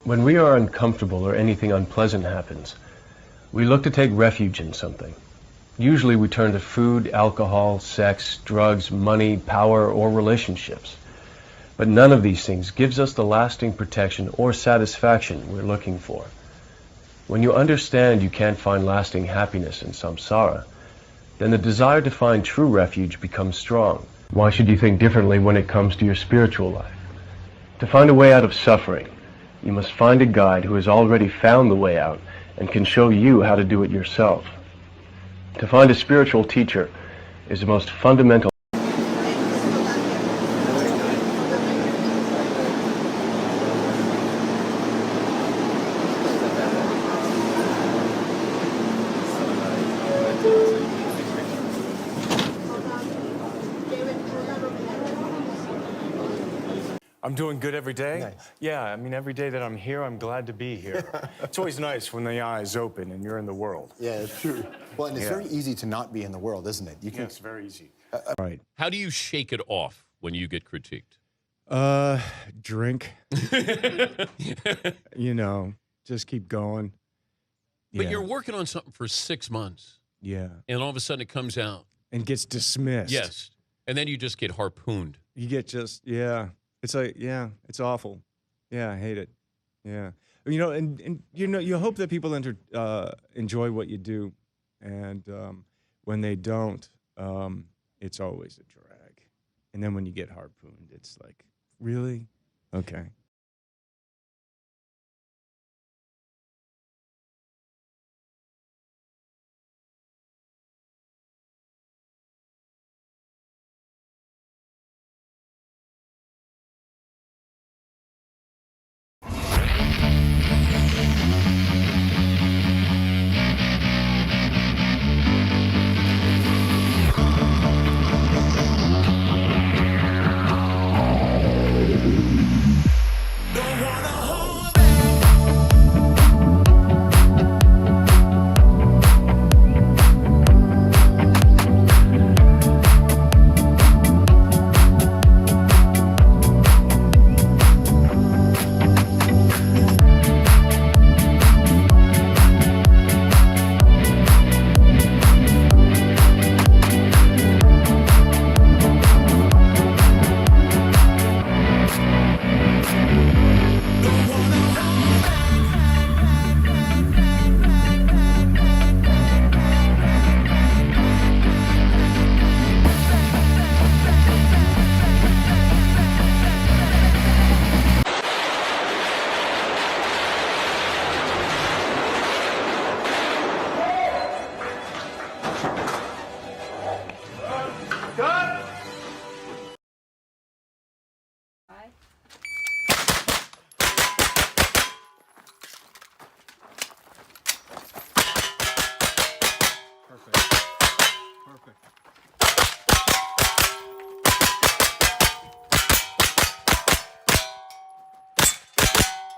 When we are uncomfortable or anything unpleasant happens, we look to take refuge in something. Usually we turn to food, alcohol, sex, drugs, money, power, or relationships. But none of these things gives us the lasting protection or satisfaction we're looking for. When you understand you can't find lasting happiness in samsara, then the desire to find true refuge becomes strong. Why should you think differently when it comes to your spiritual life? To find a way out of suffering, you must find a guide who has already found the way out and can show you how to do it yourself. To find a spiritual teacher is the most fundamental. I'm doing good every day. Nice. Yeah, I mean, every day that I'm here, I'm glad to be here. It's always nice when the eyes open and you're in the world. Yeah, it's true. Well, and it's very easy to not be in the world, isn't it? You can. Yeah, it's very easy. Right. How do you shake it off when you get critiqued? Drink. You know, just keep going. But Yeah. you're working on something for 6 months, Yeah. and all of a sudden it comes out. And gets dismissed. Yes. And then you just get harpooned. You get just, yeah. It's like, yeah, it's awful. Yeah, I hate it. Yeah. You know, and you know, you hope that people enjoy what you do. And when they don't, it's always a drag. And then when you get harpooned, it's like, really? Okay.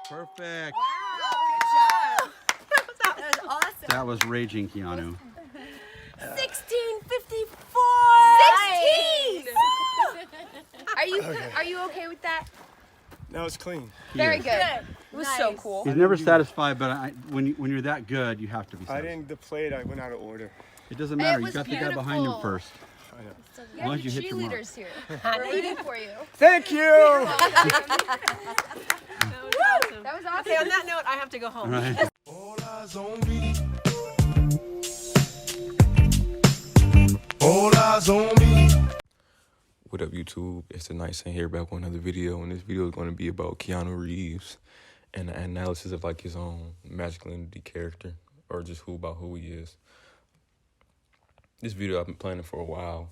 Perfect. Wow, good job. That was awesome. That was raging, Keanu. 1654. 16. Are you okay with that? No, it's clean. Very is. good. It was so Nice. cool. He's never satisfied, but when you're that good, you have to be I satisfied. didn't, the plate, I went out of order. It doesn't matter. You was got the guy behind him beautiful. first. I know. As long as you hit your mark. Cheerleaders here. We're rooting for you. Thank you! That was awesome. Okay, on that note, I have to go home. All right. All eyes on me. All eyes on me. What up, YouTube? It's the Night Saint here back with another video, and this video is going to be about Keanu Reeves and the analysis of like his own masculinity character, or just about who he is. This video I've been planning for a while.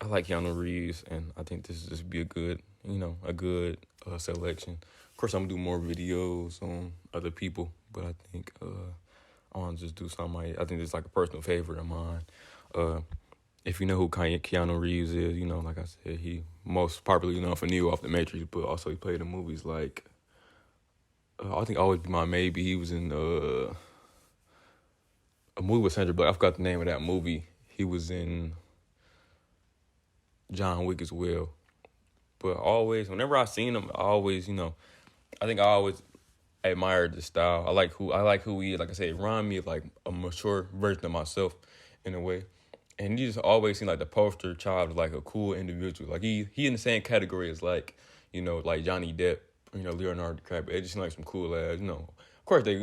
I like Keanu Reeves, and I think this is just be a good selection. Of course, I'm gonna do more videos on other people, but I think I want to just do something. I think it's like a personal favorite of mine. If you know who Keanu Reeves is, you know, like I said, he most popularly known for Neo off the Matrix, but also he played in movies like I think Always Be My Maybe. He was in a movie with Sandra Bullock. I forgot the name of that movie. He was in John Wick as well. But always, whenever I seen him, I always, I think I always admired the style. I like who he is. Like I said, it reminded me of like a mature version of myself in a way. And he just always seemed like the poster child of like a cool individual. Like he in the same category as like, like Johnny Depp, Leonardo DiCaprio. It just seemed like some cool ass, Of course they,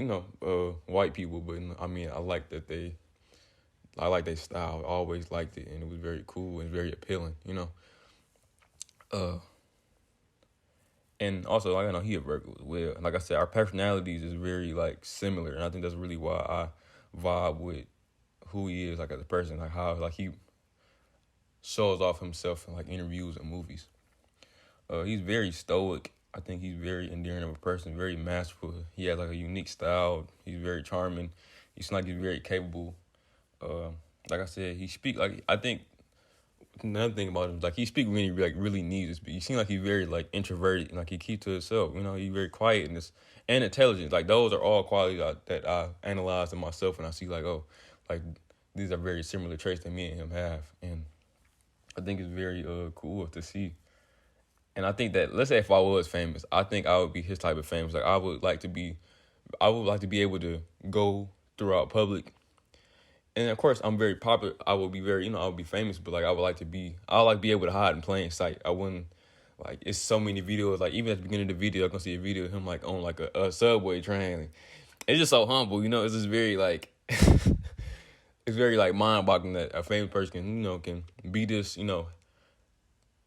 white people, but I mean I like their style. I always liked it, and it was very cool and very appealing, And also, like, I know he a Virgo as well. Like I said, our personalities is very like similar, and I think that's really why I vibe with who he is, like as a person, like how like he shows off himself in like interviews and movies. He's very stoic. I think he's very endearing of a person, very masterful. He has like a unique style. He's very charming. He seems like he's very capable. Like I said, he speak like I think another thing about him is like he speak when he like really needs to speak. He seems like he's very like introverted and like he keeps to himself. He's very quiet and intelligent. Like those are all qualities that I analyze in myself, and I see like, oh, like these are very similar traits that me and him have, and I think it's very cool to see. And I think that, let's say if I was famous, I think I would be his type of famous. Like I would like to be able to go throughout public. And of course, I'm very popular. I would be very, I would be famous, but like I would like to be able to hide in plain sight. I wouldn't, like, it's so many videos. Like even at the beginning of the video, I'm gonna see a video of him like on like a subway train. It's just so humble, It's just very like, it's very like mind-boggling that a famous person can be this,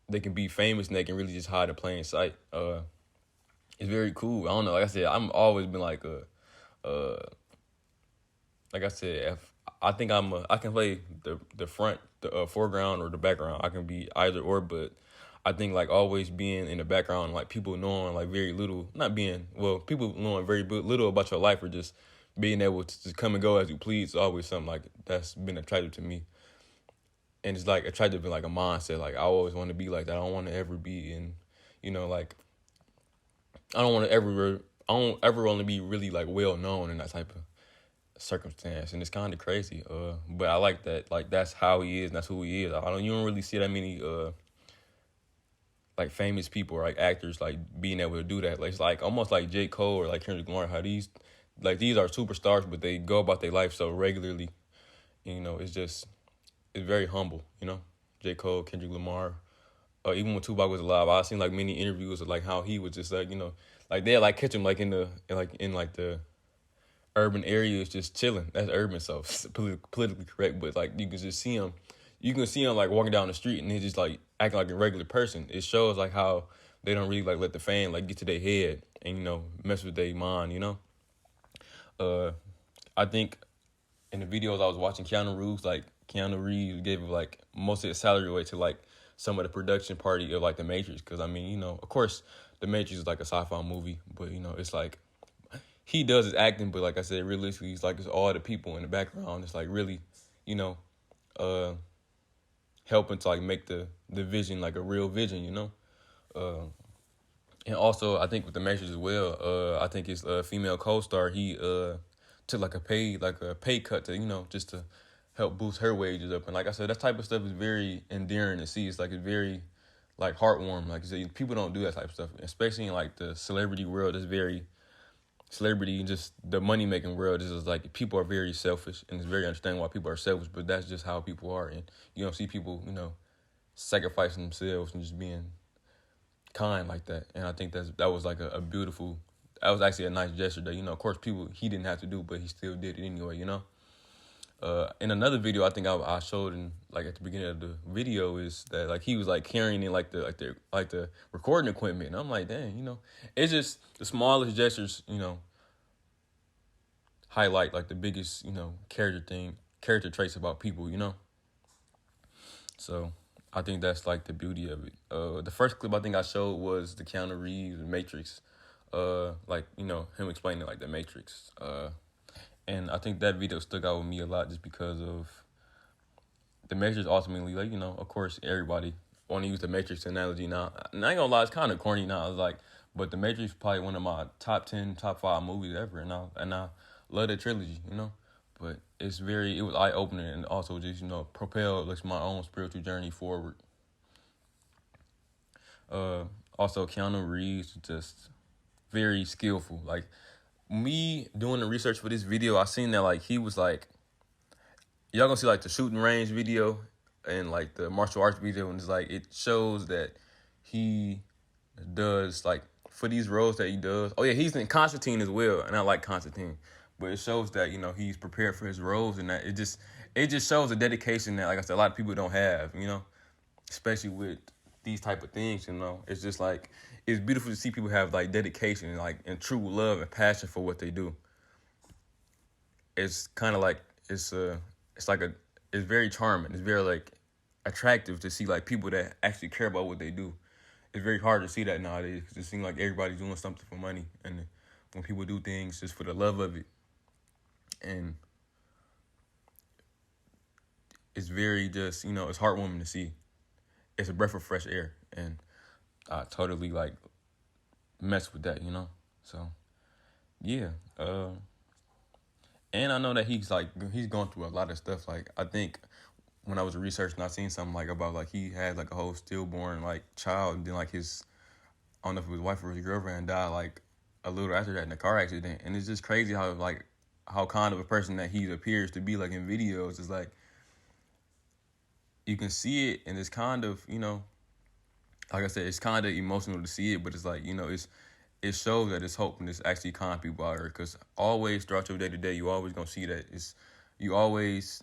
they can be famous and they can really just hide in plain sight. It's very cool. I don't know. Like I said, I'm always been like like I said, if I think I can play the front, the foreground or the background. I can be either or, but I think like always being in the background, like people knowing like very little, people knowing very little about your life, or just being able to just come and go as you please, is always something like that's been attractive to me. And it's like attractive in like a mindset. Like I always want to be like that. I don't want to ever be in, like I don't ever want to be really like well known in that type of circumstance. And it's kind of crazy. But I like that. Like that's how he is. And that's who he is. You don't really see that many like famous people or like actors like being able to do that. Like it's like almost like J. Cole or like Kendrick Lamar. How these are superstars, but they go about their life so regularly. It's very humble, J. Cole, Kendrick Lamar. Even when Tupac was alive, I seen like many interviews of like how he was just like, like they like catch him like in the urban areas just chilling. That's urban, so politically correct, but like you can just see him. You can see him like walking down the street and he's just like acting like a regular person. It shows like how they don't really like let the fame like get to their head and mess with their mind. I think in the videos I was watching, Keanu Reeves gave like most of his salary away to like some of the production party of like The Matrix. Because I mean, of course, The Matrix is like a sci-fi movie, but it's like he does his acting, but like I said, realistically, it's all the people in the background. It's like really, helping to like make the vision like a real vision, And also, I think with The Matrix as well, I think his female co-star, he took like a pay cut to just to help boost her wages up. And like I said, that type of stuff is very endearing to see. It's very like heartwarming. Like you said, people don't do that type of stuff, especially in like the celebrity world. It's very celebrity and just the money making world is just like people are very selfish, and it's very understandable why people are selfish, but that's just how people are. And you don't see people, sacrificing themselves and just being kind like that. And I think that was like a beautiful, that was actually a nice gesture that, of course he didn't have to do, but he still did it anyway, In another video, I think I showed in like at the beginning of the video is that like he was like carrying in like the recording equipment, and I'm like, dang, it's just the smallest gestures, highlight like the biggest, character traits about people, So I think that's like the beauty of it. The first clip I think I showed was the Keanu Reeves Matrix, him explaining like the Matrix. And I think that video stuck out with me a lot just because of the Matrix ultimately, like, of course, everybody want to use the Matrix analogy now. And I ain't gonna lie, it's kind of corny now. It's like, but the Matrix is probably one of my top 10, top 5 movies ever. And I love the trilogy, But it was eye-opening and also just, propelled like my own spiritual journey forward. Also, Keanu Reeves just very skillful. Like me doing the research for this video, I seen that like he was like, y'all gonna see like the shooting range video and like the martial arts video, and it's like it shows that he does like for these roles that he does. Oh yeah, he's in Constantine as well, and I like Constantine, but it shows that he's prepared for his roles, and that it just shows a dedication that, like I said, a lot of people don't have, especially with these type of things. It's just like it's beautiful to see people have like dedication and like and true love and passion for what they do. It's kind of like it's very charming. It's very like attractive to see like people that actually care about what they do. It's very hard to see that nowadays because it seems like everybody's doing something for money, and when people do things just for the love of it, and it's very just it's heartwarming to see. It's a breath of fresh air, and I totally like mess with that, So yeah, and I know that he's gone through a lot of stuff. Like I think when I was researching, I seen something like about like he had like a whole stillborn like child, and then like I don't know if it was his wife or his girlfriend died like a little after that in a car accident. And it's just crazy how kind of a person that he appears to be like in videos. Is like you can see it, and it's kind of like I said, it's kind of emotional to see it, but it's like it shows that it's hope and it's actually kind people out there. Because always throughout your day to day, you always gonna see that you always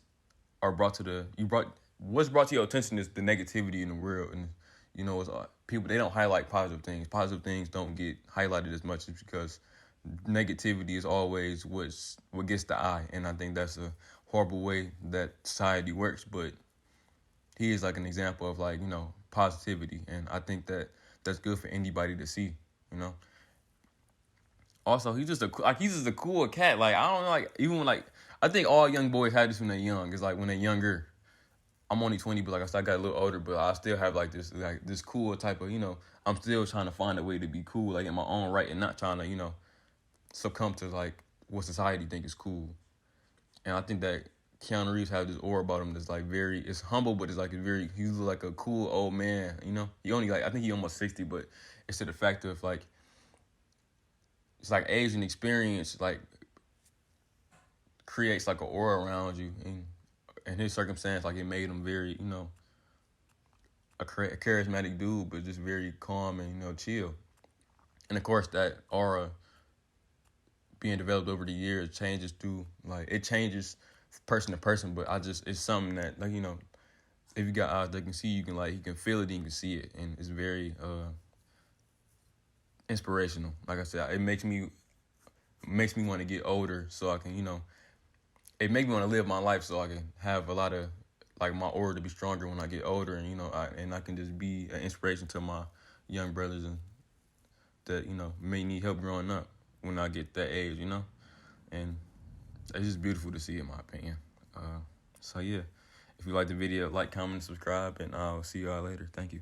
are what's brought to your attention is the negativity in the world, and it's people, they don't highlight positive things. Positive things don't get highlighted as much, because negativity is always what gets the eye, and I think that's a horrible way that society works. But he is like an example of like positivity, and I think that that's good for anybody to see. Also, he's just a cool cat. Like I don't know, like even when like I think all young boys have this when they're young. It's like when they're younger. I'm only 20, but like I said, I got a little older, but I still have like this cool type of I'm still trying to find a way to be cool, like in my own right, and not trying to succumb to like what society think is cool. And I think that Keanu Reeves has this aura about him that's like it's humble, but it's like he's like a cool old man. He only I think he almost 60, but it's to the fact of like it's like age and experience like creates like an aura around you, and his circumstance, like it made him very, a charismatic dude, but just very calm and chill. And of course, that aura being developed over the years changes through it changes person to person. But it's something that like if you got eyes that can see, you can feel it, and you can see it, and it's very inspirational. Like I said, it makes me want to get older so I can it makes me want to live my life so I can have a lot of like my aura to be stronger when I get older, and I can just be an inspiration to my young brothers and that may need help growing up when I get that age, and it's just beautiful to see, in my opinion. So yeah, if you like the video, like, comment, and subscribe, and I'll see y'all later. Thank you.